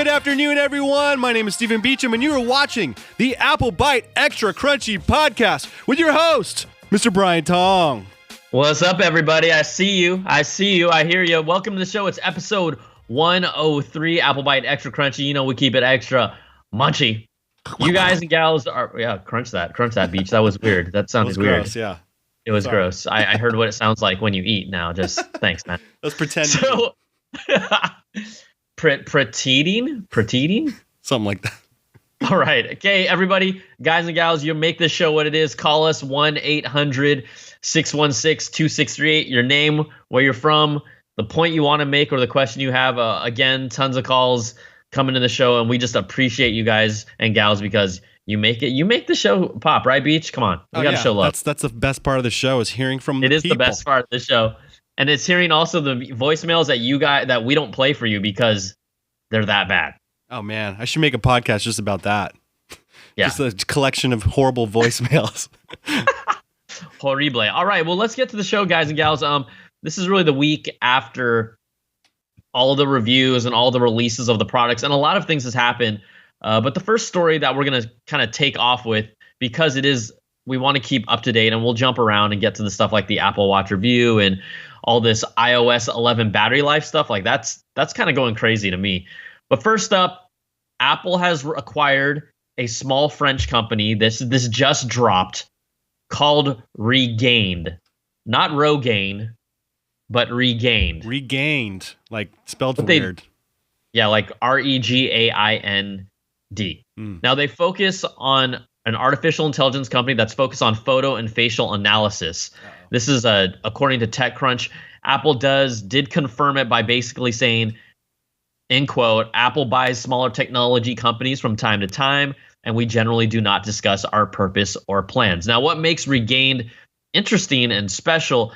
Good afternoon, everyone. My name is Stephen Beecham, and you are watching the Apple Byte Extra Crunchy podcast with your host, Mr. Brian Tong. What's up, everybody? I see you. I hear you. Welcome to the show. It's episode 103, Apple Byte Extra Crunchy. You know we keep it extra munchy. You guys and gals are, crunch that, Beach. That was weird. That sounded weird. Gross, yeah. It was gross. I heard what it sounds like when you eat now. Just thanks, man. Let's pretend. So, pretending? Something like that. All right. Okay, everybody, guys and gals, you make this show what it is. Call us 1-800-616-2638. Your name, where you're from, the point you want to make, or the question you have. Again, tons of calls coming to the show, and we just appreciate you guys and gals because you make the show pop, right, Beach? Come on, we got to show love. That's the best part of the show is hearing from the people. It is the best part of the show, and it's hearing also the voicemails that we don't play for you because they're that bad. Oh man, I should make a podcast just about that. Yeah, just a collection of horrible voicemails. Horrible. All right, well, let's get to the show, guys and gals. This is really the week after all of the reviews and all the releases of the products, and a lot of things has happened. But the first story that we're going to kind of take off with, because we want to keep up to date, and we'll jump around and get to the stuff like the Apple Watch review and all this iOS 11 battery life stuff. Like that's kind of going crazy to me. But first up, Apple has acquired a small French company. This just dropped, called Regained, not Rogaine, but Regained. Regained, like spelled weird. Yeah, like Regained. Now they focus on an artificial intelligence company that's focused on photo and facial analysis. Uh-oh. This is according to TechCrunch. Apple did confirm it by basically saying, in quote, Apple buys smaller technology companies from time to time, and we generally do not discuss our purpose or plans. Now, what makes Regained interesting and special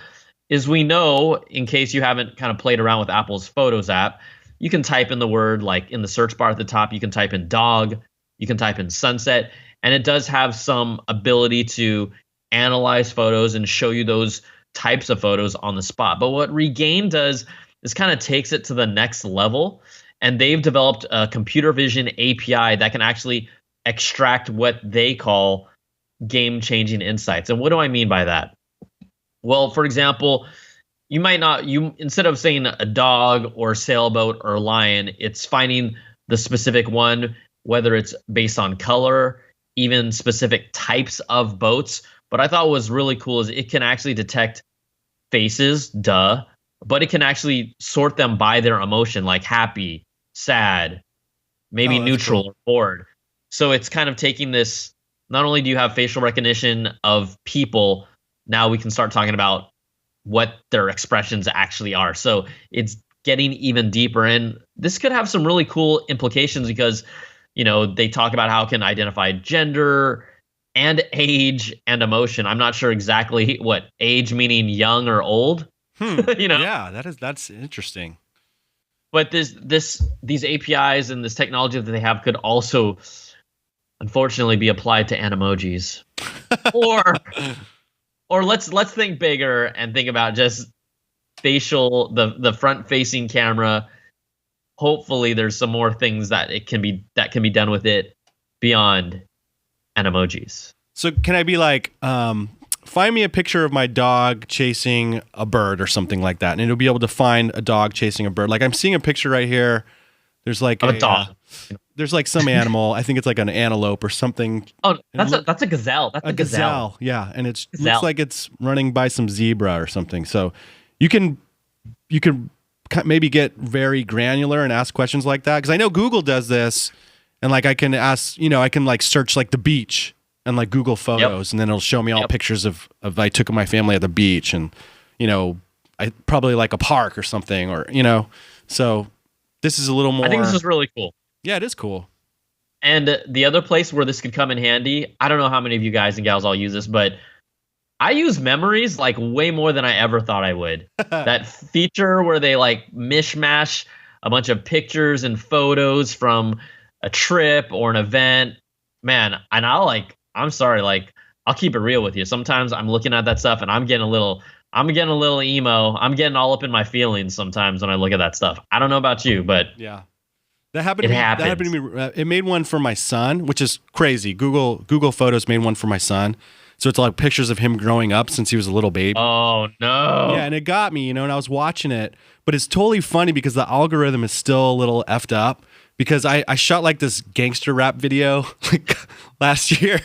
is we know, in case you haven't kind of played around with Apple's Photos app, you can type in the word, like in the search bar at the top, you can type in dog, you can type in sunset, and it does have some ability to analyze photos and show you those types of photos on the spot. But what Regain does is kind of takes it to the next level, and they've developed a computer vision API that can actually extract what they call game-changing insights. And what do I mean by that? Well, for example, instead of saying a dog or sailboat or lion, it's finding the specific one, whether it's based on color, even specific types of boats. But I thought what was really cool is it can actually detect faces, but it can actually sort them by their emotion, like happy, sad, maybe neutral, cool, or bored. So it's kind of taking this, not only do you have facial recognition of people, now we can start talking about what their expressions actually are. So it's getting even deeper, and this could have some really cool implications because, they talk about how it can identify gender and age and emotion. I'm not sure exactly what age, meaning young or old. Yeah, that's interesting. But these APIs and this technology that they have could also, unfortunately, be applied to animojis. Or let's think bigger and think about just facial, the front-facing camera. Hopefully, there's some more things that can be done with it beyond animojis. So can I be like, find me a picture of my dog chasing a bird or something like that, and it'll be able to find a dog chasing a bird. Like I'm seeing a picture right here. There's like a dog. There's like some animal. I think it's like an antelope or something. Oh, that's a gazelle. That's a gazelle. Yeah, and it looks like it's running by some zebra or something. So you can maybe get very granular and ask questions like that, because I know Google does this, and like I can ask, I can like search like the beach and like Google Photos, and then it'll show me all pictures of I took my family at the beach, and I probably like a park or something, or so. This is a little more. I think this is really cool. Yeah, it is cool. And the other place where this could come in handy, I don't know how many of you guys and gals all use this, but I use memories like way more than I ever thought I would. That feature where they like mishmash a bunch of pictures and photos from a trip or an event, man. And I'm sorry, like I'll keep it real with you. Sometimes I'm looking at that stuff and I'm getting a little emo. I'm getting all up in my feelings sometimes when I look at that stuff. I don't know about you, but yeah, That happened It to me. happens. That happened to me. It made one for my son, which is crazy. Google Photos made one for my son. So it's like pictures of him growing up since he was a little baby. Oh no. Yeah, and it got me, and I was watching it, but it's totally funny because the algorithm is still a little effed up because I shot like this gangster rap video like last year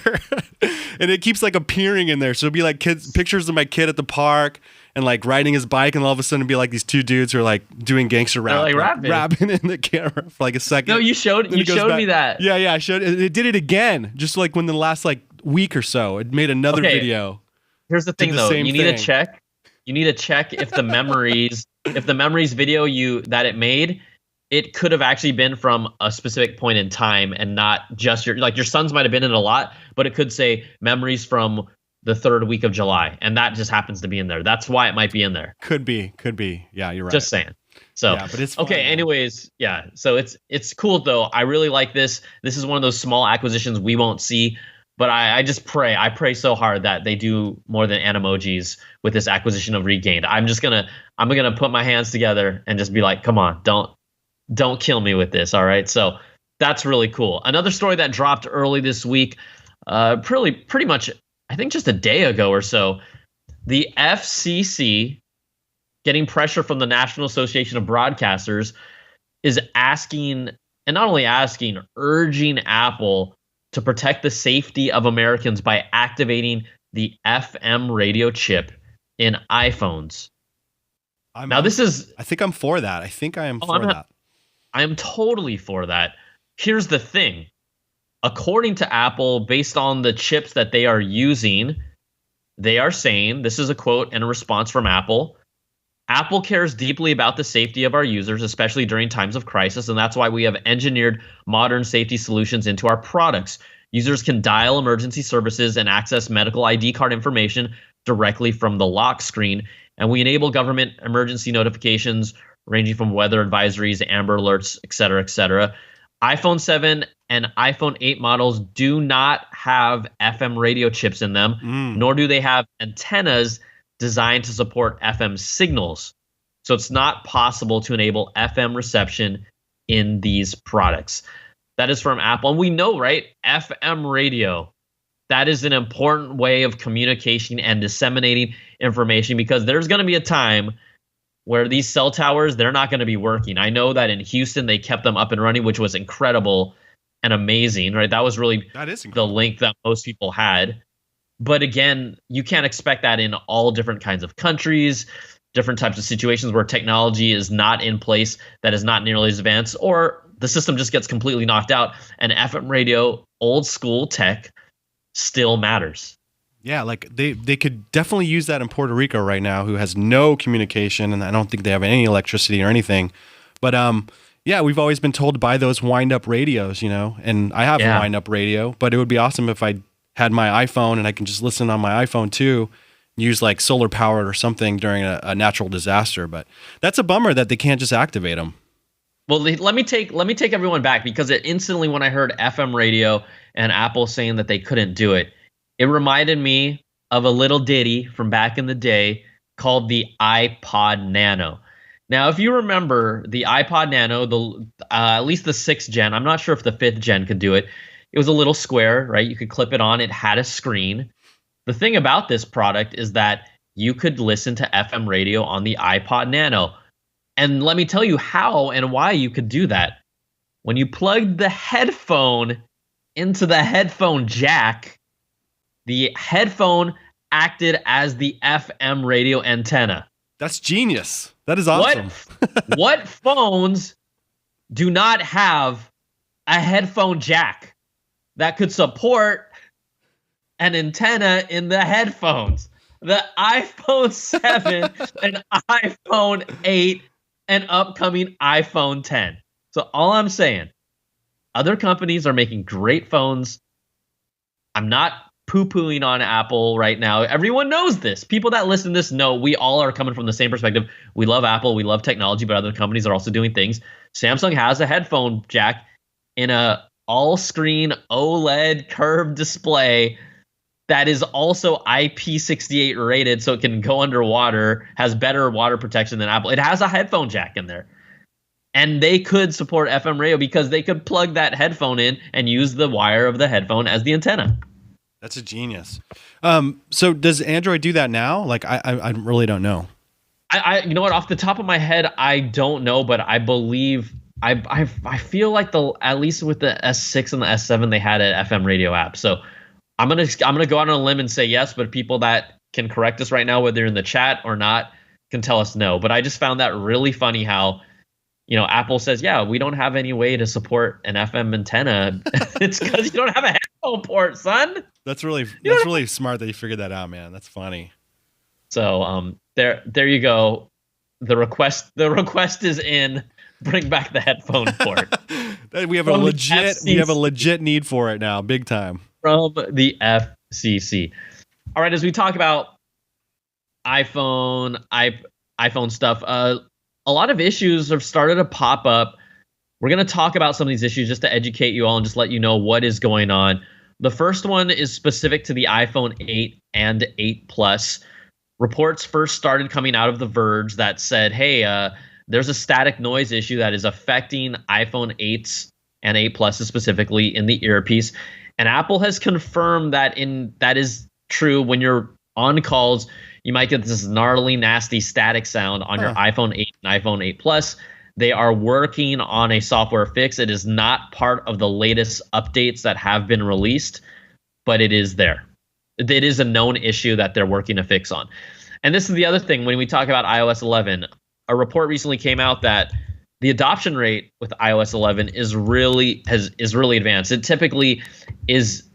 and it keeps like appearing in there. So it'll be like pictures of my kid at the park and like riding his bike, and all of a sudden it'd be like these two dudes who are like doing gangster rap, like rapping in the camera for like a second. No, you showed me that. Yeah, I showed it. It did it again, just like when the last like week or so, it made another video. Here's the thing, though. You need to check. You need to check if the memories, video that it made, it could have actually been from a specific point in time and not just your son's might have been in a lot, but it could say memories from the 3rd week of July, and that just happens to be in there. That's why it might be in there. Could be. Yeah, you're right. Just saying. So, yeah, but it's fun, okay. Man. Anyways, yeah. So it's cool though. I really like this. This is one of those small acquisitions we won't see, but I just pray. I pray so hard that they do more than Animojis with this acquisition of Regained. I'm gonna put my hands together and just be like, come on, don't kill me with this. All right. So that's really cool. Another story that dropped early this week, pretty much, I think just a day ago or so, the FCC, getting pressure from the National Association of Broadcasters, is asking, and not only asking, urging Apple to protect the safety of Americans by activating the FM radio chip in iPhones. I think I'm for that. I think I am for that. I am totally for that. Here's the thing. According to Apple, based on the chips that they are using, they are saying, this is a quote and a response from Apple, Apple cares deeply about the safety of our users, especially during times of crisis, and that's why we have engineered modern safety solutions into our products. Users can dial emergency services and access medical ID card information directly from the lock screen, and we enable government emergency notifications ranging from weather advisories, Amber Alerts, et cetera, iPhone 7 and iPhone 8 models do not have FM radio chips in them, nor do they have antennas designed to support FM signals. So it's not possible to enable FM reception in these products. That is from Apple. And we know, right? FM radio, that is an important way of communication and disseminating information, because there's going to be a time where these cell towers, they're not going to be working. I know that in Houston, they kept them up and running, which was incredible and amazing, right? That was really the link that most people had. But again, you can't expect that in all different kinds of countries, different types of situations where technology is not in place, that is not nearly as advanced, or the system just gets completely knocked out. And FM radio, old school tech, still matters. Yeah, like they could definitely use that in Puerto Rico right now, who has no communication, and I don't think they have any electricity or anything. But yeah, we've always been told to buy those wind-up radios, and I have a wind-up radio, but it would be awesome if I had my iPhone and I can just listen on my iPhone too, use like solar powered or something during a natural disaster. But that's a bummer that they can't just activate them. Well, let me take everyone back, because it instantly, when I heard FM radio and Apple saying that they couldn't do it, it reminded me of a little ditty from back in the day called the iPod Nano. Now, if you remember the iPod Nano, at least the 6th gen, I'm not sure if the 5th gen could do it. It was a little square, right? You could clip it on. It had a screen. The thing about this product is that you could listen to FM radio on the iPod Nano. And let me tell you how and why you could do that. When you plugged the headphone into the headphone jack, the headphone acted as the FM radio antenna. That's genius. That is awesome. What phones do not have a headphone jack that could support an antenna in the headphones? The iPhone 7 and iPhone 8 and upcoming iPhone 10. So all I'm saying, other companies are making great phones. I'm not poo-pooing on Apple right now. Everyone knows this. People that listen to this know we all are coming from the same perspective. We love Apple. We love technology, but other companies are also doing things. Samsung has a headphone jack in a all-screen OLED curved display that is also IP68 rated, so it can go underwater, has better water protection than Apple. It has a headphone jack in there. And they could support FM radio because they could plug that headphone in and use the wire of the headphone as the antenna. That's a genius. So does Android do that now? Like, I really don't know. You know what? Off the top of my head, I don't know, but I believe I feel like at least with the S6 and the S7 they had an FM radio app. So I'm gonna go out on a limb and say yes, but people that can correct us right now, whether they're in the chat or not, can tell us no. But I just found that really funny how, Apple says, yeah, we don't have any way to support an FM antenna. It's because you don't have a headphone port, son. That's really smart that you figured that out, man. That's funny. So there you go. The request is in. Bring back the headphone port. We have a legit need for it now, big time. From the FCC. All right, as we talk about iPhone stuff, a lot of issues have started to pop up. We're going to talk about some of these issues just to educate you all and just let you know what is going on. The first one is specific to the iPhone 8 and 8 Plus. Reports first started coming out of The Verge that said, hey, there's a static noise issue that is affecting iPhone 8s and 8 Pluses specifically in the earpiece. And Apple has confirmed that that is true. When you're on calls, you might get this gnarly, nasty static sound on your iPhone 8 and iPhone 8 Plus. They are working on a software fix. It is not part of the latest updates that have been released, but it is there. It is a known issue that they're working to fix on. And this is the other thing when we talk about iOS 11. A report recently came out that the adoption rate with iOS 11 is really advanced. It typically is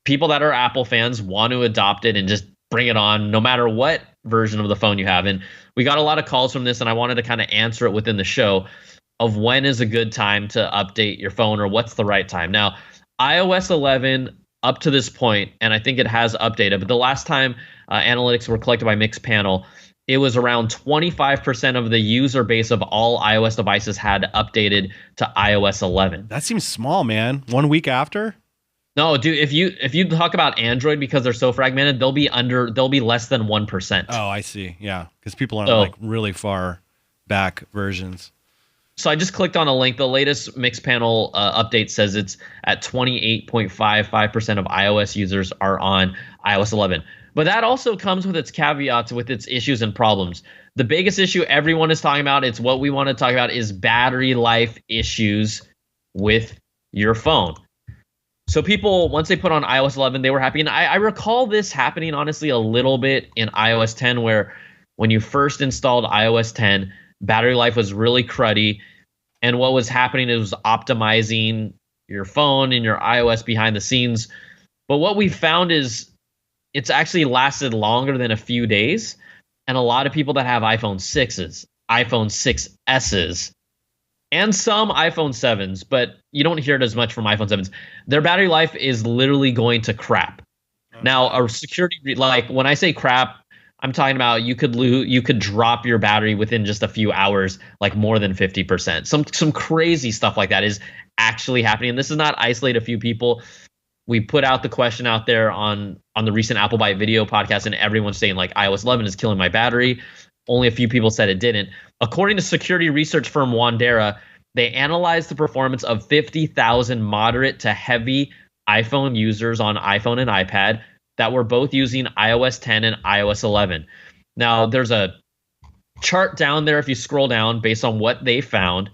people that are Apple fans want to adopt it and just bring it on no matter what version of the phone you have. And we got a lot of calls from this, and I wanted to kind of answer it within the show of when is a good time to update your phone or what's the right time. Now, iOS 11 up to this point, and I think it has updated, but the last time analytics were collected by Mixpanel, it was around 25% of the user base of all iOS devices had updated to iOS 11. That seems small, man. 1 week after? No, dude, if you talk about Android, because they're so fragmented, they'll be less than 1%. Oh, I see. Yeah, because people aren't like really far back versions. So I just clicked on a link. The latest Mixpanel update says it's at 28.55% of iOS users are on iOS 11. But that also comes with its caveats, with its issues and problems. The biggest issue everyone is talking about, it's what we want to talk about, is battery life issues with your phone. So people, once they put on iOS 11, they were happy. And I recall this happening, honestly, a little bit in iOS 10, where when you first installed iOS 10, battery life was really cruddy. And what was happening is optimizing your phone and your iOS behind the scenes. But what we found is it's actually lasted longer than a few days. And a lot of people that have iPhone 6s, iPhone 6s, and some iPhone 7s, but you don't hear it as much from iPhone 7s, their battery life is literally going to crap. Now, a security, like when I say crap, I'm talking about you could drop your battery within just a few hours, like more than 50%. Some crazy stuff like that is actually happening. And this is not isolated a few people. We put out the question out there on the recent Apple Byte video podcast, and everyone's saying like iOS 11 is killing my battery. Only a few people said it didn't. According to security research firm Wandera, they analyzed the performance of 50,000 moderate to heavy iPhone users on iPhone and iPad that were both using iOS 10 and iOS 11. Now, there's a chart down there if you scroll down based on what they found,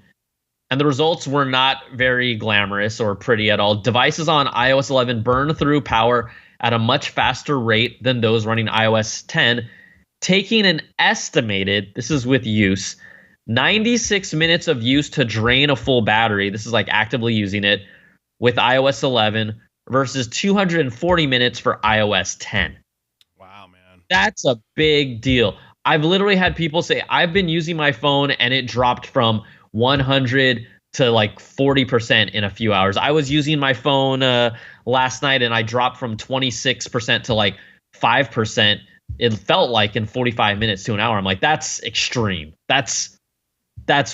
and the results were not very glamorous or pretty at all. Devices on iOS 11 burn through power at a much faster rate than those running iOS 10, taking an estimated, this is with use, 96 minutes of use to drain a full battery. This is like actively using it with iOS 11 versus 240 minutes for iOS 10. Wow, man. That's a big deal. I've literally had people say, I've been using my phone and it dropped from 100 to like 40% in a few hours. I was using my phone last night and I dropped from 26% to like 5%. It felt like in 45 minutes to an hour. I'm like, that's extreme. That's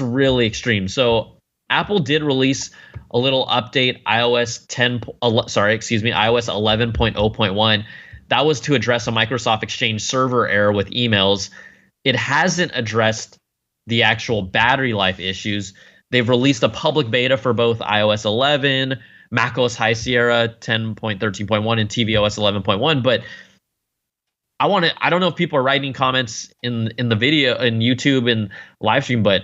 really extreme. So Apple did release a little update, iOS 11.0.1. That was to address a Microsoft Exchange server error with emails. It hasn't addressed the actual battery life issues. They've released a public beta for both iOS 11, macOS High Sierra 10.13.1, and tvOS 11.1. But I don't know if people are writing comments in the video in YouTube and live stream, but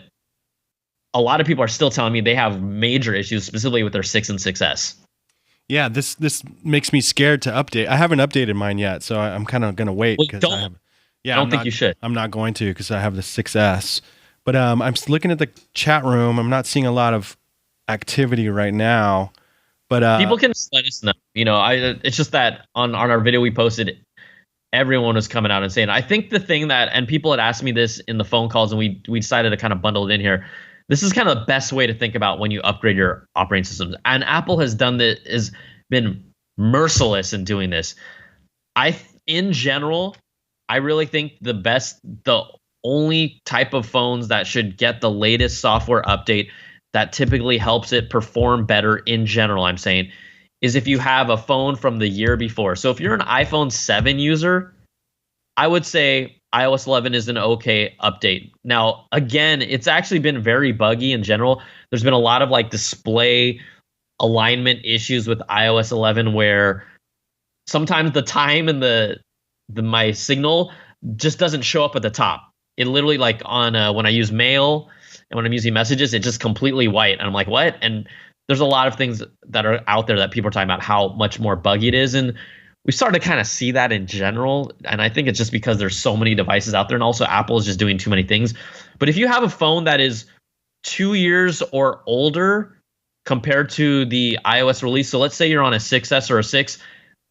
a lot of people are still telling me they have major issues, specifically with their 6 and 6S. Yeah, this makes me scared to update. I haven't updated mine yet, so I'm kind of going to wait. Well, I don't think you should. I'm not going to because I have the 6S. But I'm looking at the chat room. I'm not seeing a lot of activity right now. But people can just let us know. It's just that on our video we posted, everyone was coming out and saying, I think the thing that, and people had asked me this in the phone calls, and we decided to kind of bundle it in here. This is kind of the best way to think about when you upgrade your operating systems. And Apple has been merciless in doing this. In general, I really think the only type of phones that should get the latest software update that typically helps it perform better in general, I'm saying, is if you have a phone from the year before. So if you're an iPhone 7 user, I would say iOS 11 is an okay update. Now, again, it's actually been very buggy in general. There's been a lot of like display alignment issues with iOS 11 where sometimes the time and my signal just doesn't show up at the top. It literally, like on when I use mail and when I'm using messages, it's just completely white. And I'm like, what? And there's a lot of things that are out there that people are talking about how much more buggy it is. And we started to kind of see that in general. And I think it's just because there's so many devices out there. And also Apple is just doing too many things. But if you have a phone that is 2 years or older compared to the iOS release, so let's say you're on a 6S or a 6,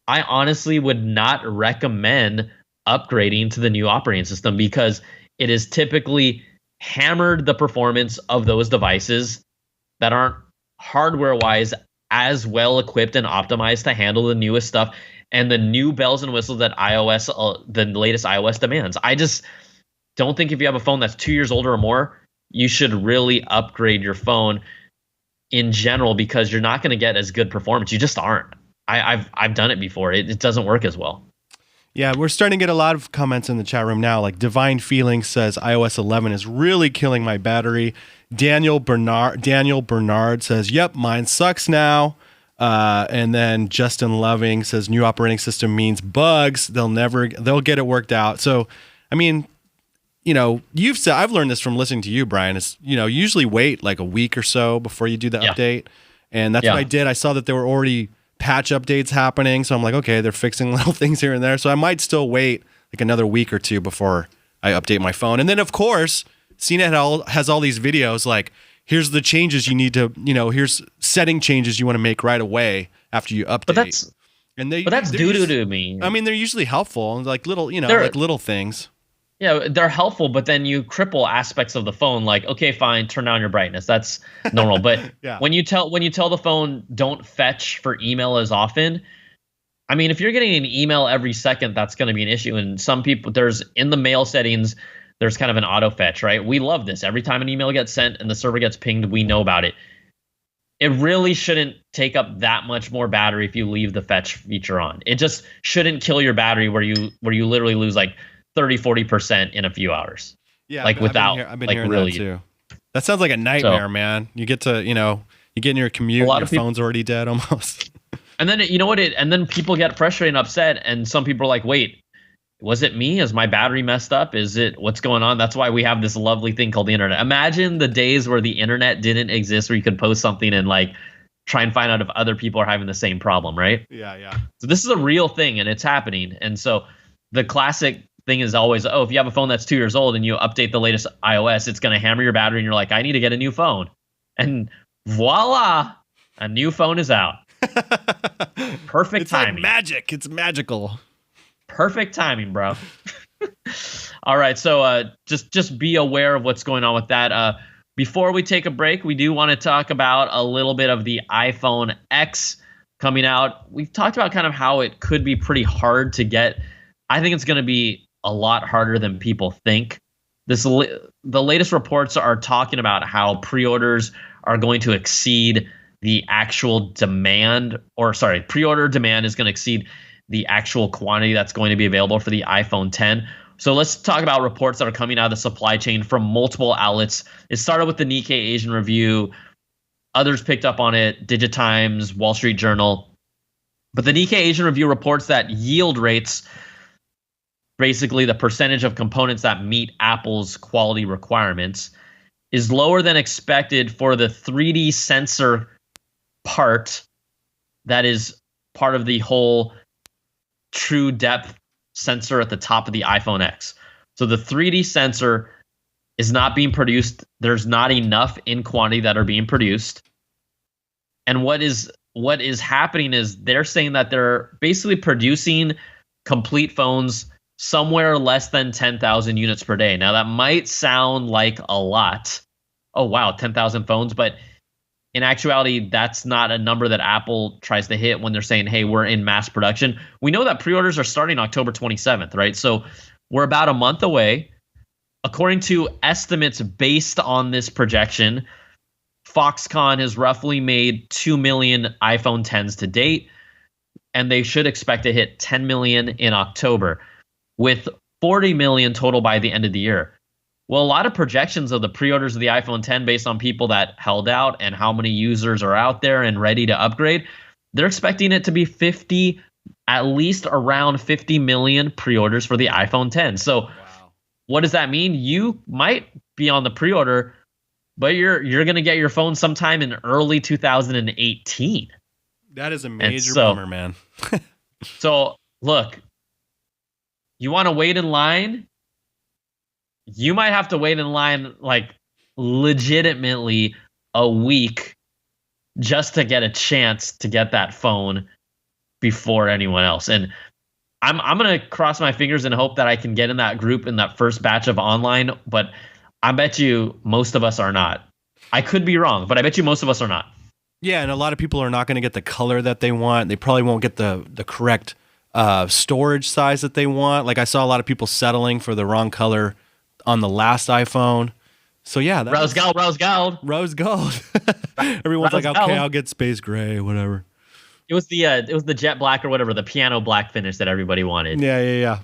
I honestly would not recommend upgrading to the new operating system because it is typically hammered the performance of those devices that aren't hardware-wise as well equipped and optimized to handle the newest stuff and the new bells and whistles that the latest iOS demands. I just don't think if you have a phone that's 2 years older or more, you should really upgrade your phone in general because you're not going to get as good performance. You just aren't. I've done it before. It doesn't work as well. Yeah, we're starting to get a lot of comments in the chat room now. Like Divine Feeling says iOS 11 is really killing my battery. Daniel Bernard says, "Yep, mine sucks now." And then Justin Loving says, "New operating system means bugs. They'll get it worked out." So, I mean, you've said, I've learned this from listening to you, Brian. Is usually wait like a week or so before you do the update, and that's what I did. I saw that there were already patch updates happening, so I'm like, okay, they're fixing little things here and there. So I might still wait like another week or two before I update my phone. And then of course, CNET has all these videos like, here's the changes you need to, here's setting changes you want to make right away after you update. But that's doo-doo to me. I mean, they're usually helpful, like little, like little things. Yeah, they're helpful, but then you cripple aspects of the phone. Like, okay, fine, turn down your brightness. That's normal. But when you tell the phone don't fetch for email as often, I mean, if you're getting an email every second, that's going to be an issue. And some people, in the mail settings, there's kind of an auto fetch, right? We love this. Every time an email gets sent and the server gets pinged, we know about it. It really shouldn't take up that much more battery if you leave the fetch feature on. It just shouldn't kill your battery where you literally lose like 30-40% in a few hours. Yeah, like I've been hearing really that too. That sounds like a nightmare, man. You get to, you get in your commute, your phone's already dead almost. And then and then people get frustrated and upset, and some people are like, "Wait, was it me? Is my battery messed up? Is it what's going on?" That's why we have this lovely thing called the internet. Imagine the days where the internet didn't exist, where you could post something and like try and find out if other people are having the same problem, right? Yeah. So this is a real thing, and it's happening. And so the classic thing is always, if you have a phone that's 2 years old and you update the latest iOS, it's going to hammer your battery and you're like, I need to get a new phone. And voila, a new phone is out. Perfect timing. Like magic. It's magical. Perfect timing, bro. All right. So just be aware of what's going on with that. Before we take a break, we do want to talk about a little bit of the iPhone X coming out. We've talked about kind of how it could be pretty hard to get. I think it's going to be a lot harder than people think. The latest reports are talking about how pre-orders are going to exceed the actual demand, pre-order demand is going to exceed the actual quantity that's going to be available for the iPhone 10. So let's talk about reports that are coming out of the supply chain from multiple outlets. It started with the Nikkei Asian Review. Others picked up on it, Digitimes, Wall Street Journal. But the Nikkei Asian Review reports that yield rates, basically the percentage of components that meet Apple's quality requirements, is lower than expected for the 3D sensor part that is part of the whole true depth sensor at the top of the iPhone X. So the 3D sensor is not being produced. There's not enough in quantity that are being produced. And what is happening is they're saying that they're basically producing complete phones somewhere less than 10,000 units per day. Now that might sound like a lot. Oh wow, 10,000 phones, but in actuality, that's not a number that Apple tries to hit when they're saying, hey, we're in mass production. We know that pre-orders are starting October 27th, right? So we're about a month away. According to estimates based on this projection, Foxconn has roughly made 2 million iPhone 10s to date, and they should expect to hit 10 million in October, with 40 million total by the end of the year. Well, a lot of projections of the pre-orders of the iPhone 10 based on people that held out and how many users are out there and ready to upgrade, they're expecting it to be at least around 50 million pre-orders for the iPhone 10. So what does that mean? You might be on the pre-order, but you're going to get your phone sometime in early 2018. That is a major bummer, man. So look, you want to wait in line? You might have to wait in line like legitimately a week just to get a chance to get that phone before anyone else. And I'm going to cross my fingers and hope that I can get in that group in that first batch of online, but I bet you most of us are not. I could be wrong, but I bet you most of us are not. Yeah, and a lot of people are not going to get the color that they want. They probably won't get the correct storage size that they want. Like I saw a lot of people settling for the wrong color on the last iPhone. So yeah, rose gold. Everyone's like, okay, I'll get space gray, whatever. It was the jet black or whatever, the piano black finish that everybody wanted. Yeah.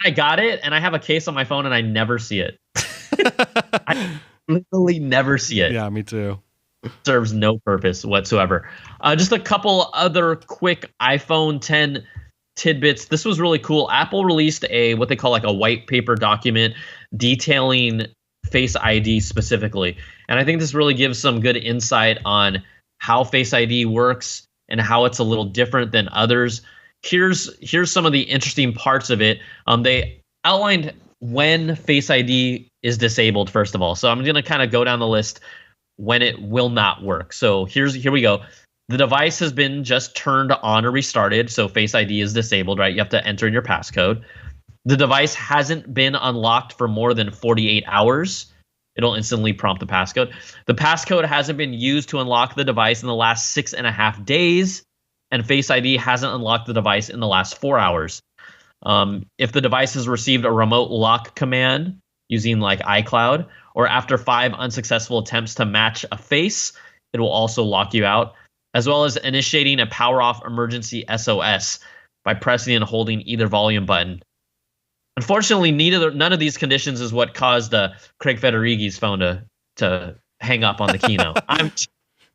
I got it, and I have a case on my phone, and I never see it. I literally never see it. Yeah, me too. It serves no purpose whatsoever. Just a couple other quick iPhone 10 tidbits. This was really cool. Apple released what they call like a white paper document detailing Face ID specifically. And I think this really gives some good insight on how Face ID works and how it's a little different than others. Here's some of the interesting parts of it. They outlined when Face ID is disabled, first of all. So I'm going to kind of go down the list when it will not work. So here we go. The device has been just turned on or restarted, so Face ID is disabled, right? You have to enter in your passcode. The device hasn't been unlocked for more than 48 hours. It'll instantly prompt the passcode. The passcode hasn't been used to unlock the device in the last 6.5 days, and Face ID hasn't unlocked the device in the last 4 hours. If the device has received a remote lock command using like iCloud, or after 5 unsuccessful attempts to match a face, it will also lock you out, as well as initiating a power off emergency SOS by pressing and holding either volume button. Unfortunately, none of these conditions is what caused Craig Federighi's phone to hang up on the keynote.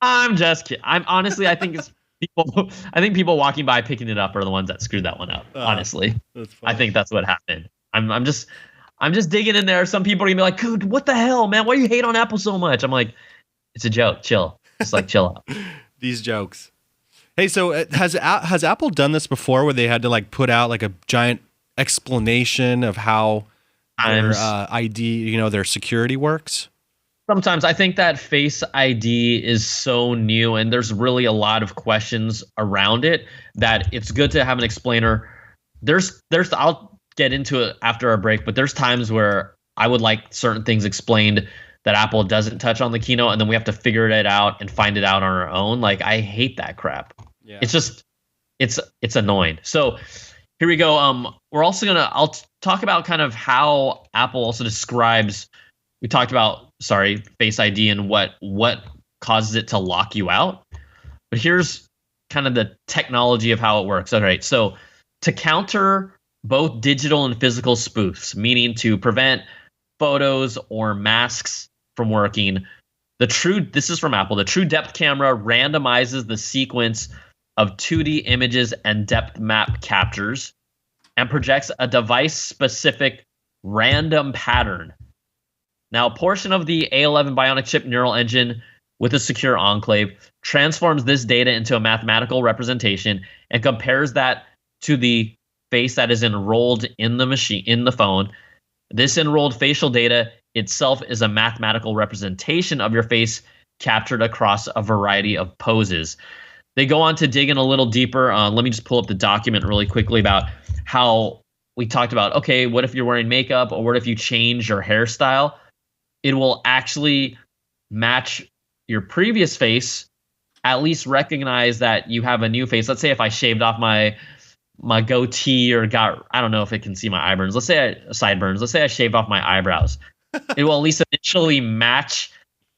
I'm just kidding. I think it's people. I think people walking by picking it up are the ones that screwed that one up. Honestly, I think that's what happened. I'm just digging in there. Some people are gonna be like, "Dude, what the hell, man? Why do you hate on Apple so much?" I'm like, it's a joke. Chill. Just like chill out. These jokes. Hey, so has Apple done this before, where they had to like put out like a giant explanation of how their ID, their security works? Sometimes I think that Face ID is so new and there's really a lot of questions around it that it's good to have an explainer. There's I'll get into it after our break, but there's times where I would like certain things explained that Apple doesn't touch on the keynote, and then we have to figure it out and find it out on our own. Like, I hate that crap. Yeah. It's just it's annoying. So here we go. I'll talk about kind of how Apple also describes. We talked about Face ID and what causes it to lock you out. But here's kind of the technology of how it works. All right. So to counter both digital and physical spoofs, meaning to prevent photos or masks from working. This is from Apple. The True Depth camera randomizes the sequence of 2D images and depth map captures and projects a device-specific random pattern. Now, a portion of the A11 Bionic chip neural engine with a secure enclave transforms this data into a mathematical representation and compares that to the face that is enrolled in the phone. This enrolled facial data itself is a mathematical representation of your face captured across a variety of poses. They go on to dig in a little deeper. Let me just pull up the document really quickly about how we talked about, okay, what if you're wearing makeup, or what if you change your hairstyle? It will actually match your previous face, at least recognize that you have a new face. Let's say if I shaved off my goatee or I don't know if it can see my eyebrows. Let's say sideburns. Let's say I shaved off my eyebrows. It will at least initially match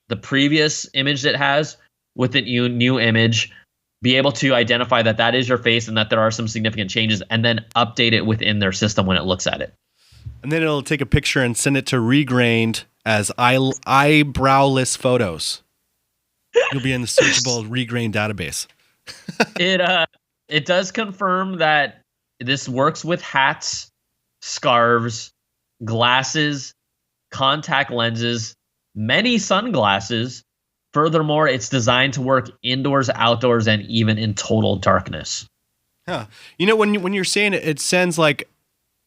the previous image that it has with the new image, be able to identify that that is your face and that there are some significant changes, and then update it within their system when it looks at it. And then it'll take a picture and send it to Regrained as eyebrowless photos. You'll be in the searchable Regrained database. It does confirm that this works with hats, scarves, glasses, contact lenses, many sunglasses. Furthermore, it's designed to work indoors, outdoors, and even in total darkness. Huh. You know, when you're saying it sends like,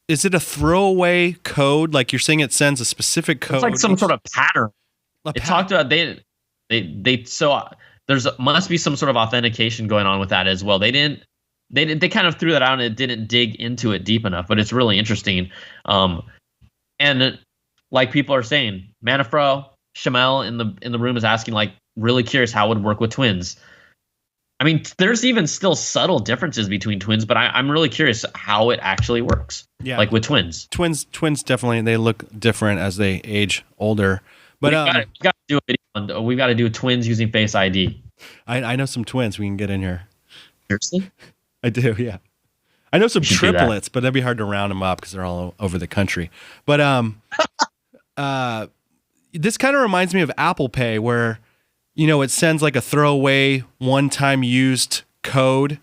is it a throwaway code? Like you're saying it sends a specific code? It's like some sort of pattern. It talked about so there's must be some sort of authentication going on with that as well. They kind of threw that out and it didn't dig into it deep enough, but it's really interesting. And like people are saying, Manafro, Shamel in the room is asking, like, really curious how it would work with twins. I mean, there's even still subtle differences between twins, but I'm really curious how it actually works. Yeah, like with twins. Twins definitely, they look different as they age older. But we've got to do twins using Face ID. I know some twins we can get in here. Seriously? I do, yeah. I know some triplets, but that'd be hard to round them up because they're all over the country. But this kind of reminds me of Apple Pay, where, you know, it sends like a throwaway one-time used code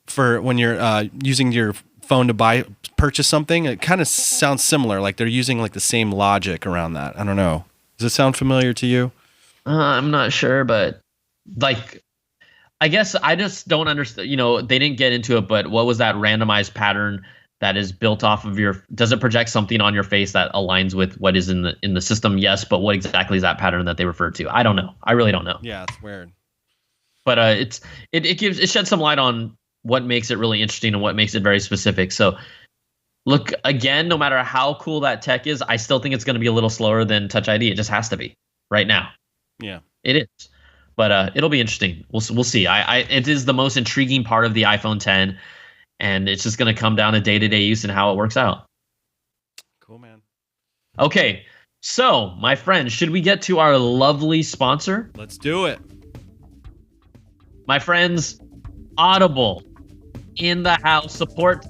for when you're using your phone to purchase something. It kind of sounds similar, like they're using like the same logic around that. I don't know. Does it sound familiar to you? I'm not sure, but like, I guess I just don't understand. You know, they didn't get into it, but what was that randomized pattern that is built off of does it project something on your face that aligns with what is in the system? Yes, but what exactly is that pattern that they refer to? I don't know. I really don't know. Yeah, it's weird. But it sheds some light on what makes it really interesting and what makes it very specific. So look, again, no matter how cool that tech is, I still think it's going to be a little slower than Touch ID. It just has to be right now. Yeah, it is. But it'll be interesting. We'll see. It is the most intriguing part of the iPhone 10. And it's just going to come down to day-to-day use and how it works out. Cool, man. Okay, so, my friends, should we get to our lovely sponsor? Let's do it. My friends, Audible in the house. Support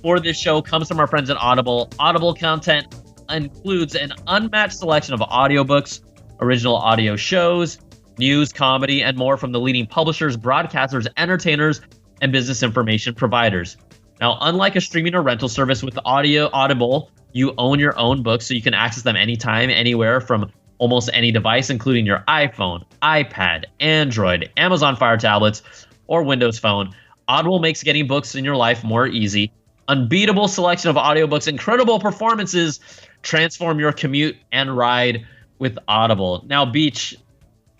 for this show comes from our friends at Audible. Audible content includes an unmatched selection of audiobooks, original audio shows, news, comedy, and more from the leading publishers, broadcasters, entertainers, and business information providers. Now, unlike a streaming or rental service with Audible, you own your own books, so you can access them anytime, anywhere, from almost any device, including your iPhone, iPad, Android, Amazon Fire tablets, or Windows Phone. Audible makes getting books in your life more easy. Unbeatable selection of audiobooks, incredible performances. Transform your commute and ride with Audible. Now, Beach,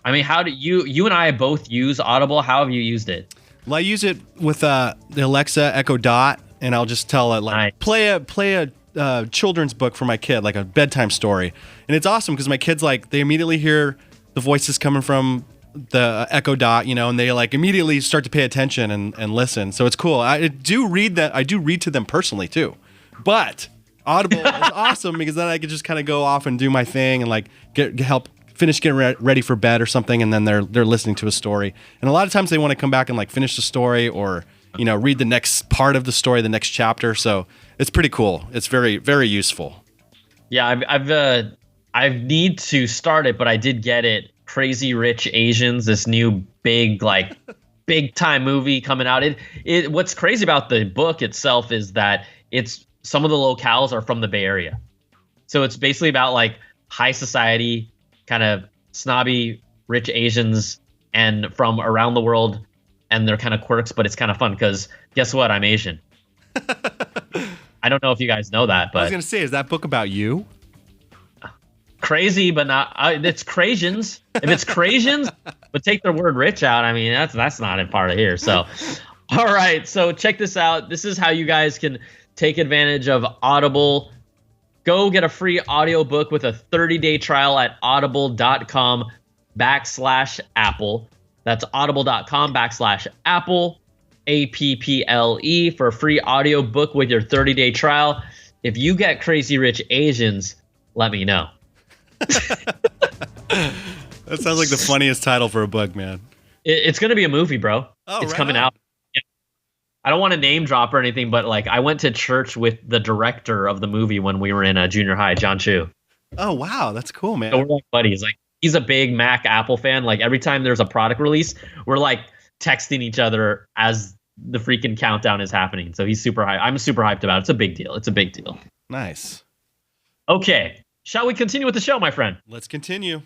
I mean, how do you and I both use Audible? How have you used it? Well, I use it with the Alexa Echo Dot, and I'll just tell it, like, nice. play a children's book for my kid, like a bedtime story. And it's awesome because my kids, like, they immediately hear the voices coming from the Echo Dot, you know, and they like immediately start to pay attention and listen. So it's cool. I do read to them personally too. But Audible is awesome because then I can just kind of go off and do my thing and like help finish getting ready for bed or something, and then they're listening to a story. And a lot of times they want to come back and like finish the story, or read the next part of the story, the next chapter. So it's pretty cool. It's very, very useful. Yeah, I need to start it, but I did get it. Crazy Rich Asians, this new big time movie coming out. It what's crazy about the book itself is that it's some of the locales are from the Bay Area. So it's basically about like high society, kind of snobby rich Asians and from around the world and their kind of quirks, but it's kind of fun because guess what? I'm Asian. I don't know if you guys know that, but I was going to say, is that book about you? Crazy, but not. It's Crasians. If it's Crasians, but take the word rich out, I mean, that's not in part of here. So, all right. So check this out. This is how you guys can take advantage of Audible. Go get a free audiobook with a 30-day trial at audible.com/Apple. That's audible.com/Apple, APPLE, for a free audiobook with your 30-day trial. If you get Crazy Rich Asians, let me know. That sounds like the funniest title for a book, man. It's going to be a movie, bro. Oh, it's right coming out. Yeah. I don't want to name drop or anything, but like I went to church with the director of the movie when we were in junior high, John Chu. Oh, wow. That's cool, man. So we're like buddies. Like he's a big Mac Apple fan. Like every time there's a product release, we're like texting each other as the freaking countdown is happening. So he's super hyped. I'm super hyped about it. It's a big deal. It's a big deal. Nice. Okay. Shall we continue with the show, my friend? Let's continue.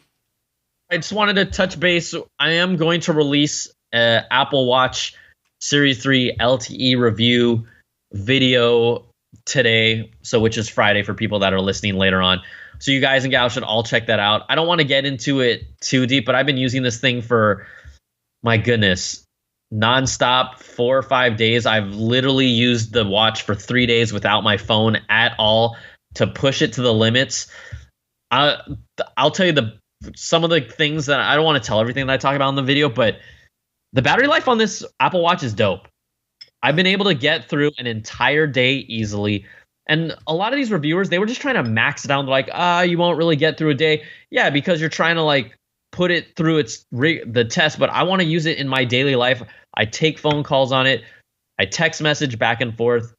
I just wanted to touch base. I am going to release an Apple Watch Series 3 LTE review video today, so which is Friday for people that are listening later on. So you guys and gals should all check that out. I don't want to get into it too deep, but I've been using this thing for, my goodness, nonstop 4 or 5 days. I've literally used the watch for 3 days without my phone at all to push it to the limits. I'll tell you some of the things that I don't want to tell everything that I talk about in the video, but the battery life on this Apple Watch is dope. I've been able to get through an entire day easily. And a lot of these reviewers, they were just trying to max it down. They're like, you won't really get through a day. Yeah, because you're trying to like put it through the test, but I want to use it in my daily life. I take phone calls on it. I text message back and forth.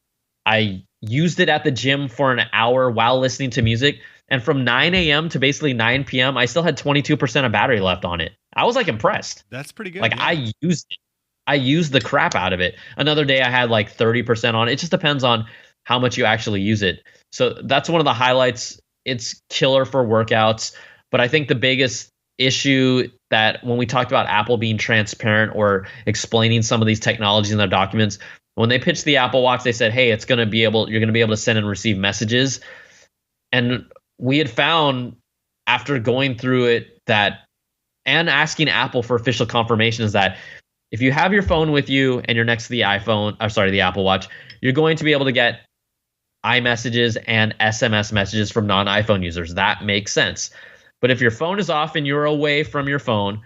I used it at the gym for an hour while listening to music. And from 9 a.m. to basically 9 p.m., I still had 22% of battery left on it. I was like impressed. That's pretty good. Like yeah. I used it. I used the crap out of it. Another day I had like 30% on it. It just depends on how much you actually use it. So that's one of the highlights. It's killer for workouts. But I think the biggest issue that when we talked about Apple being transparent or explaining some of these technologies in their documents, when they pitched the Apple Watch, they said, hey, you're going to be able to send and receive messages. And we had found after going through it that, and asking Apple for official confirmation, is that if you have your phone with you and you're next to the the Apple Watch, you're going to be able to get iMessages and SMS messages from non-iPhone users. That makes sense. But if your phone is off and you're away from your phone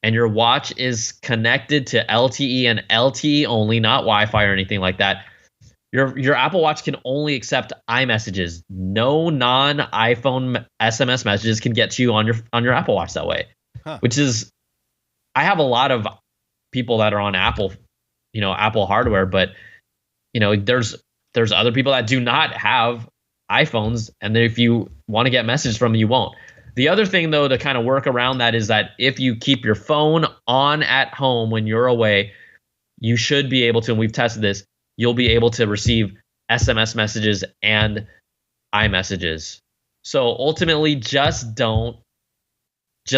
and your watch is connected to LTE and LTE only, not Wi-Fi or anything like that, your Apple Watch can only accept iMessages. No non-iPhone SMS messages can get to you on your Apple Watch that way. Which is, I have a lot of people that are on Apple hardware, but there's other people that do not have iPhones, and if you want to get messages from them, you won't. The other thing, though, to kind of work around that is that if you keep your phone on at home when you're away, you should be able to, and we've tested this, you'll be able to receive SMS messages and iMessages. So ultimately, just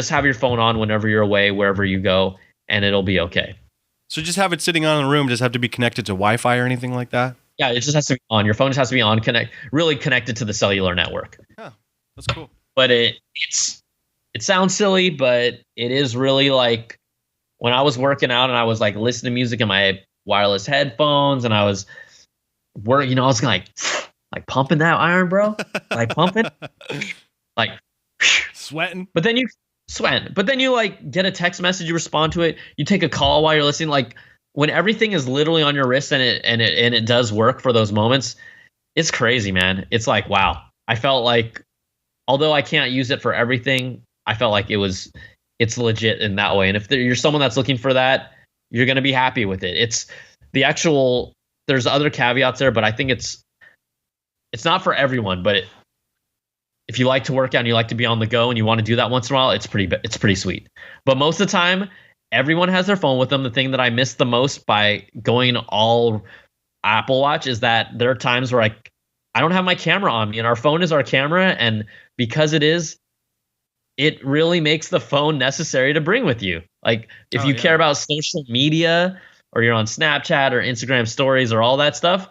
have your phone on whenever you're away, wherever you go, and it'll be okay. So just have it sitting on in the room, just have to be connected to Wi-Fi or anything like that? Yeah, it just has to be on. Your phone just has to be on, really connected to the cellular network. Oh, that's cool. But it sounds silly, but it is really like when I was working out and I was like listening to music in my wireless headphones and I was working, I was like pumping that iron, bro. Like pumping. Like sweating. But then you like get a text message, you respond to it, you take a call while you're listening. Like when everything is literally on your wrist and it does work for those moments, it's crazy, man. It's like, wow. I felt like, although I can't use it for everything, I felt like it's legit in that way. And if you're someone that's looking for that, you're going to be happy with it. there's other caveats there, but I think it's not for everyone. But if you like to work out and you like to be on the go and you want to do that once in a while, it's pretty sweet. But most of the time, everyone has their phone with them. The thing that I miss the most by going all Apple Watch is that there are times where I don't have my camera on me, and our phone is our camera, and because it really makes the phone necessary to bring with you. Like if you care about social media, or you're on Snapchat or Instagram stories or all that stuff,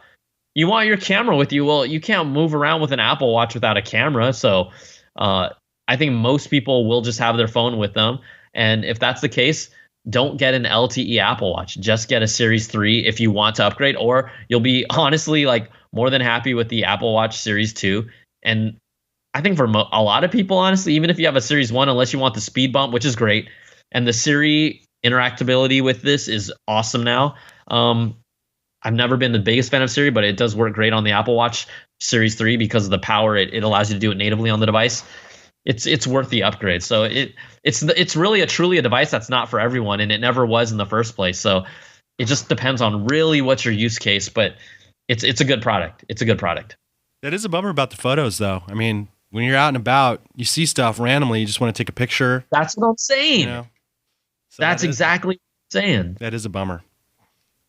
you want your camera with you. Well, you can't move around with an Apple Watch without a camera. So I think most people will just have their phone with them. And if that's the case, don't get an LTE Apple Watch. Just get a Series 3 if you want to upgrade, or you'll be honestly like more than happy with the Apple Watch Series 2. And I think for a lot of people, honestly, even if you have a Series 1, unless you want the speed bump, which is great, and the Siri interactability with this is awesome now. I've never been the biggest fan of Siri, but it does work great on the Apple Watch Series 3 because of the power it allows you to do it natively on the device. It's worth the upgrade. So it's really truly a device that's not for everyone, and it never was in the first place. So it just depends on really what's your use case, but it's a good product. It's a good product. That is a bummer about the photos, though. I mean, when you're out and about, you see stuff randomly, you just want to take a picture. That's what I'm saying. You know? So that's exactly what I'm saying. That is a bummer.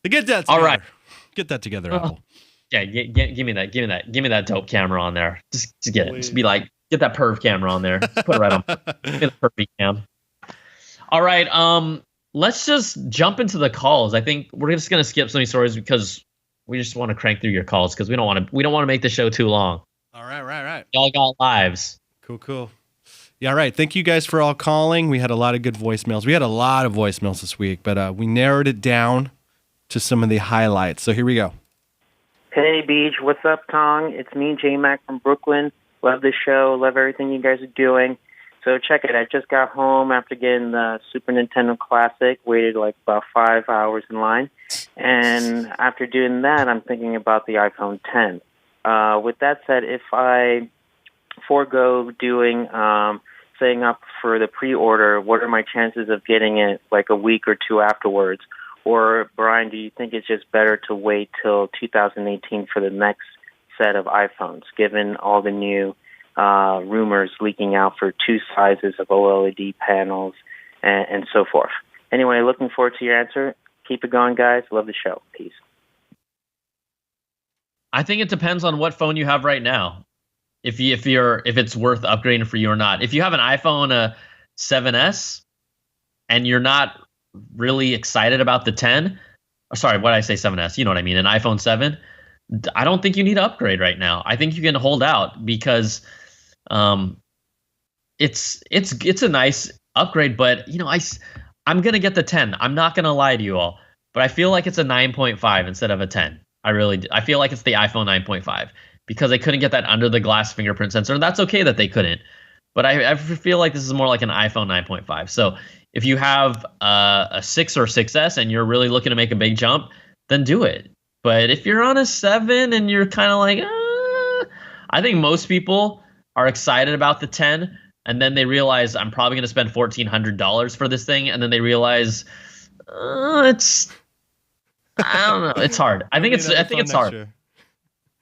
To get that together. All right. Get that together, Apple. Yeah, give me that. Give me that dope camera on there. Just get it. Just be like, get that perv camera on there. Put it right on. Get the perv cam. All right. Let's just jump into the calls. I think we're just gonna skip some of these stories because we just want to crank through your calls because we don't want to make the show too long. All right. Y'all got lives. Cool. Yeah, all right. Thank you guys for all calling. We had a lot of good voicemails. We had a lot of voicemails this week, but we narrowed it down to some of the highlights. So here we go. Hey, Beach. What's up, Tong? It's me, J-Mac from Brooklyn. Love the show. Love everything you guys are doing. So check it. I just got home after getting the Super Nintendo Classic. Waited like about 5 hours in line. And after doing that, I'm thinking about the iPhone 10. With that said, if I forego doing setting up for the pre-order, what are my chances of getting it like a week or two afterwards? Or, Brian, do you think it's just better to wait till 2018 for the next set of iPhones, given all the new rumors leaking out for 2 sizes of OLED panels and so forth? Anyway, looking forward to your answer. Keep it going, guys. Love the show. Peace. I think it depends on what phone you have right now. If it's worth upgrading for you or not. If you have an iPhone 7S and you're not really excited about the 10, sorry, what did I say 7S? You know what I mean, an iPhone 7. I don't think you need to upgrade right now. I think you can hold out because it's a nice upgrade, but you know, I'm going to get the 10. I'm not going to lie to you all, but I feel like it's a 9.5 instead of a 10. I feel like it's the iPhone 9.5 because they couldn't get that under the glass fingerprint sensor, and that's okay that they couldn't. But I feel like this is more like an iPhone 9.5. So if you have a 6 or 6S and you're really looking to make a big jump, then do it. But if you're on a 7 and you're kind of like, I think most people are excited about the 10, and then they realize I'm probably going to spend $1,400 for this thing, and then they realize I don't know. It's hard. I think it's hard. Year.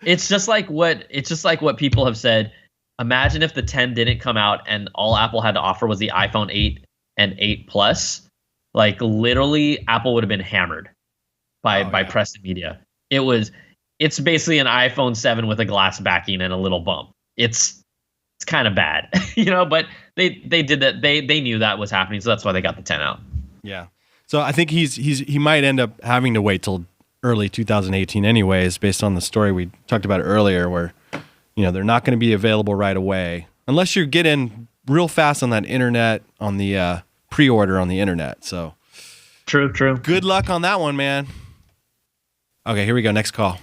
It's just like what people have said. Imagine if the 10 didn't come out and all Apple had to offer was the iPhone 8 and 8 Plus. Like literally, Apple would have been hammered by press and media. It's basically an iPhone 7 with a glass backing and a little bump. It's kind of bad, you know. But they did that. They knew that was happening, so that's why they got the 10 out. Yeah. So I think he might end up having to wait till early 2018 anyways, based on the story we talked about earlier, where they're not going to be available right away unless you're getting real fast on that internet, on the pre-order on the internet. So true. Good luck on that one, man. Okay, here we go. Next call.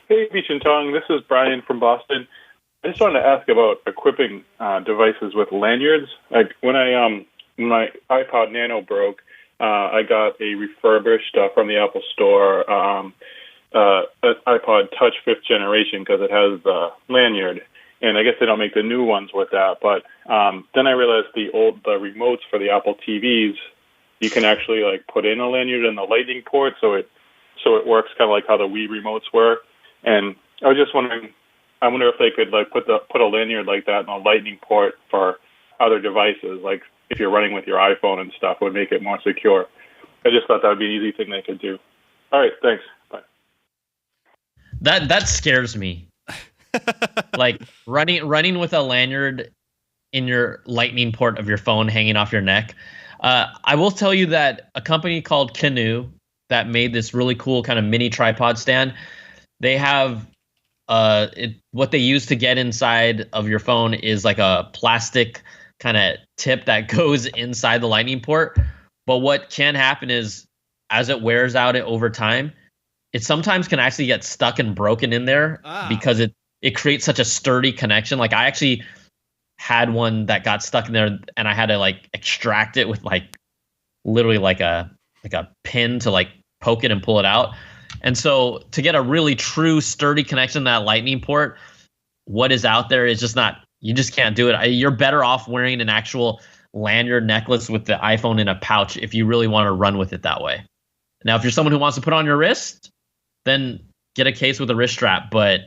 Hey, Beach and Tong. This is Brian from Boston. I just wanted to ask about equipping devices with lanyards. Like when my iPod Nano broke, I got a refurbished from the Apple Store iPod Touch 5th generation because it has the lanyard. And I guess they don't make the new ones with that. But then I realized the remotes for the Apple TVs, you can actually like put in a lanyard in the lightning port, so it so it works kind of like how the Wii remotes work. And I was just wondering, I wonder if they could like put a lanyard like that on a lightning port for other devices, like if you're running with your iPhone and stuff, would make it more secure. I just thought that would be an easy thing they could do. All right, thanks. Bye. That scares me. Like running with a lanyard in your lightning port of your phone hanging off your neck. I will tell you that a company called Canoe that made this really cool kind of mini tripod stand, they have what they use to get inside of your phone is like a plastic kind of tip that goes inside the lightning port. But what can happen is as it wears out over time, it sometimes can actually get stuck and broken in there because it creates such a sturdy connection. Like I actually had one that got stuck in there and I had to like extract it with like literally like a pin to like poke it and pull it out. And so to get a really true sturdy connection to that lightning port, what is out there is just not, you just can't do it. You're better off wearing an actual lanyard necklace with the iPhone in a pouch if you really want to run with it that way. Now, if you're someone who wants to put on your wrist, then get a case with a wrist strap. But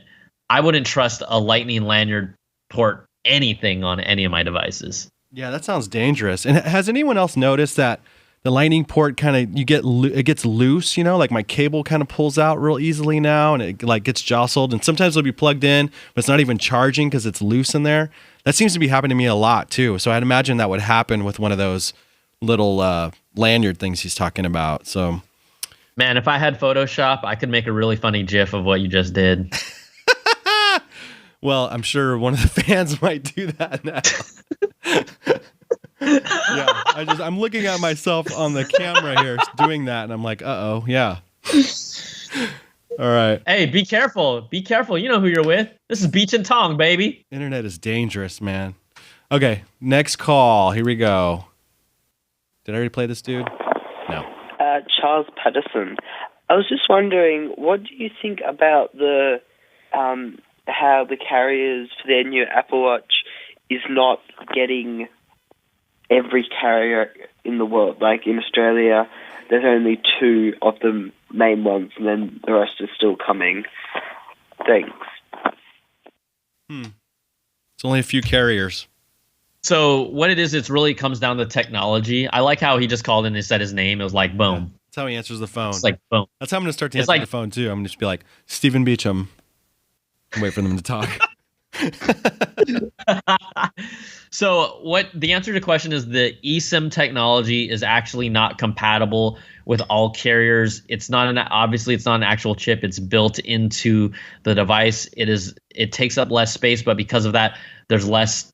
I wouldn't trust a lightning lanyard port anything on any of my devices. Yeah, that sounds dangerous. And has anyone else noticed that the lightning port kind of it gets loose, like my cable kind of pulls out real easily now and it like gets jostled, and sometimes it'll be plugged in but it's not even charging because it's loose in there. That seems to be happening to me a lot too. So I'd imagine that would happen with one of those little lanyard things he's talking about. So man, if I had Photoshop, I could make a really funny GIF of what you just did. Well, I'm sure one of the fans might do that now. Yeah, I'm looking at myself on the camera here doing that, and I'm like, uh-oh, yeah. All right. Hey, be careful. Be careful. You know who you're with. This is Beach and Tong, baby. Internet is dangerous, man. Okay, next call. Here we go. Did I already play this dude? No. Charles Patterson. I was just wondering, what do you think about the how the carriers for their new Apple Watch is not getting every carrier in the world? Like in Australia, there's only 2 of the main ones, and then the rest is still coming. Thanks. It's only a few carriers. So what it is, it really comes down to technology. I like how he just called in and said his name. It was like, boom. Yeah, that's how he answers the phone. It's like, boom. That's how I'm going to start to answer the phone, too. I'm going to just be like, Stephen Beacham. Wait for them to talk. So what the answer to the question is, the eSIM technology is actually not compatible with all carriers. It's not obviously it's not an actual chip. It's built into the device. It takes up less space, but because of that, there's less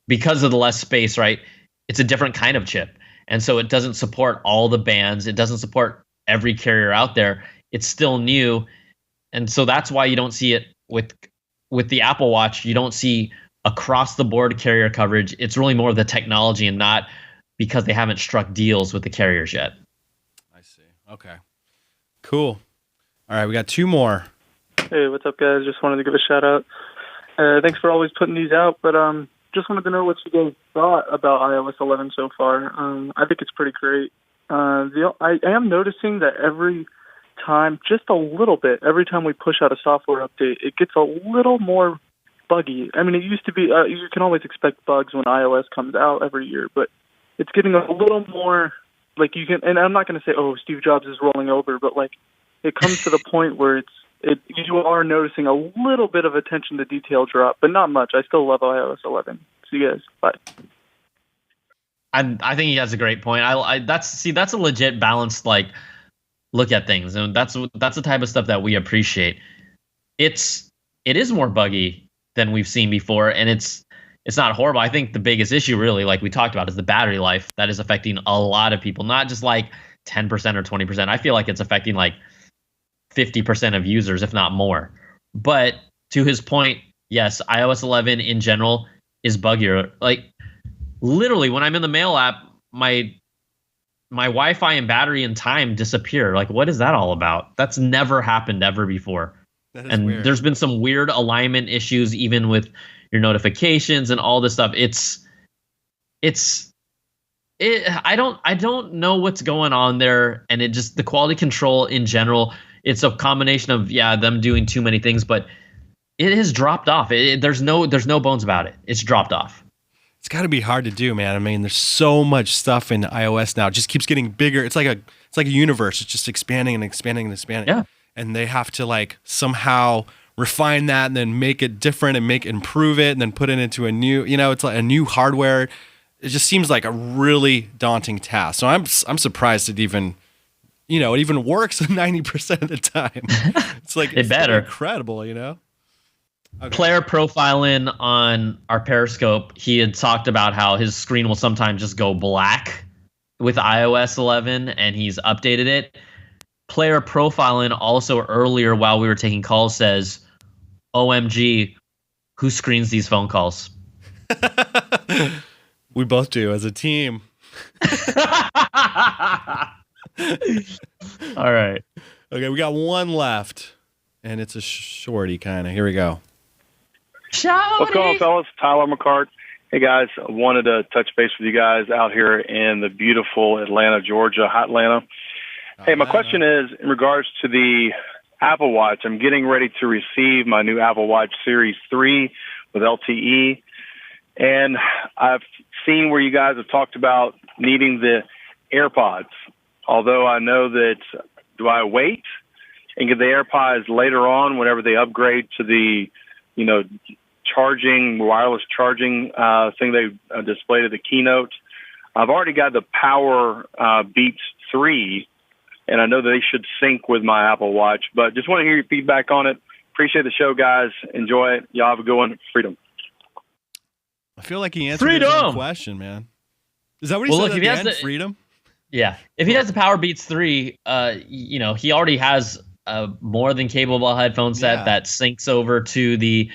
because of the less space, right? It's a different kind of chip. And so it doesn't support all the bands. It doesn't support every carrier out there. It's still new. And so that's why you don't see it with the Apple Watch. You don't see across the board carrier coverage. It's really more of the technology and not because they haven't struck deals with the carriers yet. I see. Okay. Cool. All right, we got 2 more. Hey, what's up, guys? Just wanted to give a shout out. Thanks for always putting these out, but just wanted to know what you guys thought about iOS 11 so far. I think it's pretty great. I am noticing that every time, just a little bit, every time we push out a software update, it gets a little more buggy. I mean, it used to be, you can always expect bugs when iOS comes out every year, but it's getting a little more, like you can, and I'm not going to say, oh, Steve Jobs is rolling over, but like it comes to the point where you are noticing a little bit of attention to detail drop, but not much. I still love iOS 11. See you guys. Bye. I think he has a great point. That's a legit balanced look at things, and that's the type of stuff that we appreciate. It is more buggy than we've seen before, and it's not horrible. I think the biggest issue, really, like we talked about, is the battery life that is affecting a lot of people, not just like 10% or 20%. I feel like it's affecting like 50% of users, if not more. But to his point, yes, iOS 11 in general is buggier. Like literally, when I'm in the mail app, my Wi-Fi and battery and time disappear. Like, what is that all about? That's never happened ever before. And weird. There's been some weird alignment issues, even with your notifications and all this stuff. It's I don't know what's going on there, and it just the quality control in general. It's a combination of them doing too many things, but it has dropped off. There's no bones about it. It's dropped off. It's got to be hard to do, man. I mean, there's so much stuff in iOS now. It just keeps getting bigger. It's like a universe. It's just expanding and expanding and expanding. Yeah. And they have to like somehow refine that and then make it different and improve it and then put it into a new, it's like a new hardware. It just seems like a really daunting task. So I'm surprised it even, it even works 90% of the time. It's like it's better. Incredible, Okay. Player profiling on our Periscope, he had talked about how his screen will sometimes just go black with iOS 11, and he's updated it. Player profiling also earlier while we were taking calls says, OMG, who screens these phone calls? We both do as a team. All right. Okay, we got one left, and it's a shorty kind of. Here we go. Shorty. What's going on, fellas? Tyler McCart. Hey, guys. I wanted to touch base with you guys out here in the beautiful Atlanta, Georgia, hot Atlanta. Hey, my question is in regards to the Apple Watch. I'm getting ready to receive my new Apple Watch Series 3 with LTE, and I've seen where you guys have talked about needing the AirPods, although I know that do I wait and get the AirPods later on whenever they upgrade to the, wireless charging thing they displayed at the keynote? I've already got the Power Beats 3, and I know that they should sync with my Apple Watch, but just want to hear your feedback on it. Appreciate the show, guys. Enjoy it. Y'all have a good one. Freedom. I feel like he answered his own question, man. Is that what he said at the end? Freedom? Yeah. If he has the Power Beats 3, he already has a more than capable headphone set that syncs over to the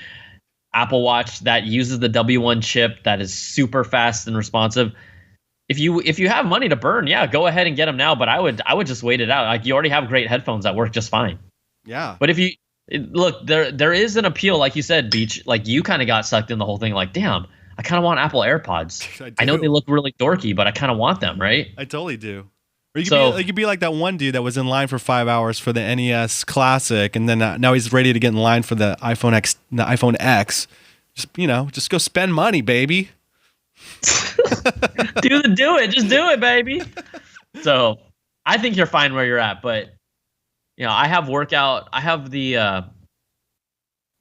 Apple Watch that uses the W1 chip that is super fast and responsive. If you have money to burn, go ahead and get them now. But I would just wait it out. Like, you already have great headphones that work just fine. Yeah. But if you look, there is an appeal, like you said, Beach. Like, you kind of got sucked in the whole thing. Like, damn, I kind of want Apple AirPods. I know they look really dorky, but I kind of want them, right? I totally do. Or you could be like that one dude that was in line for 5 hours for the NES Classic, and then now he's ready to get in line for the iPhone X. Just go spend money, baby. do it. Just do it, baby. So I think you're fine where you're at, but I have workout. I have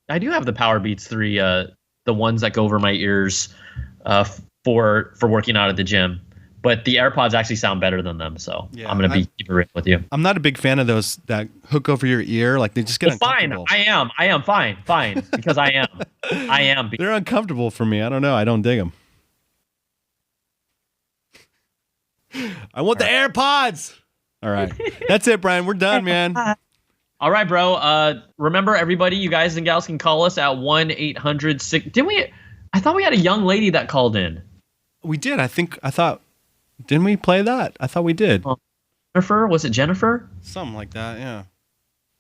I do have the Power Beats 3, the ones that go over my ears, for working out at the gym. But the AirPods actually sound better than them, so I'm gonna keep it real with you. I'm not a big fan of those that hook over your ear, like they just get uncomfortable. Fine. I am fine because I am. They're uncomfortable for me. I don't know. I don't dig them. I want the AirPods. All right, that's it, Brian. We're done, man. All right, bro. Remember, everybody, you guys and gals can call us at 1-800-6. Didn't we? I thought we had a young lady that called in. We did. I thought. Didn't we play that? I thought we did. Jennifer? Was it Jennifer? Something like that, yeah.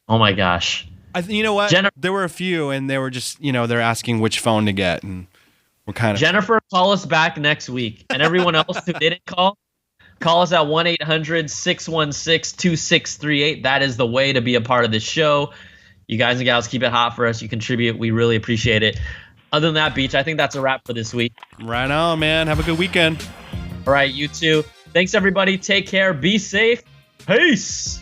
Oh my gosh. You know what? There were a few, and they were just, they're asking which phone to get, and we're kind of. Jennifer, call us back next week. And everyone else who didn't call us at 1-800-616-2638. That is the way to be a part of this show. You guys and gals keep it hot for us. You contribute. We really appreciate it. Other than that, Beach, I think that's a wrap for this week. Right on, man. Have a good weekend. All right, you too. Thanks, everybody. Take care. Be safe. Peace.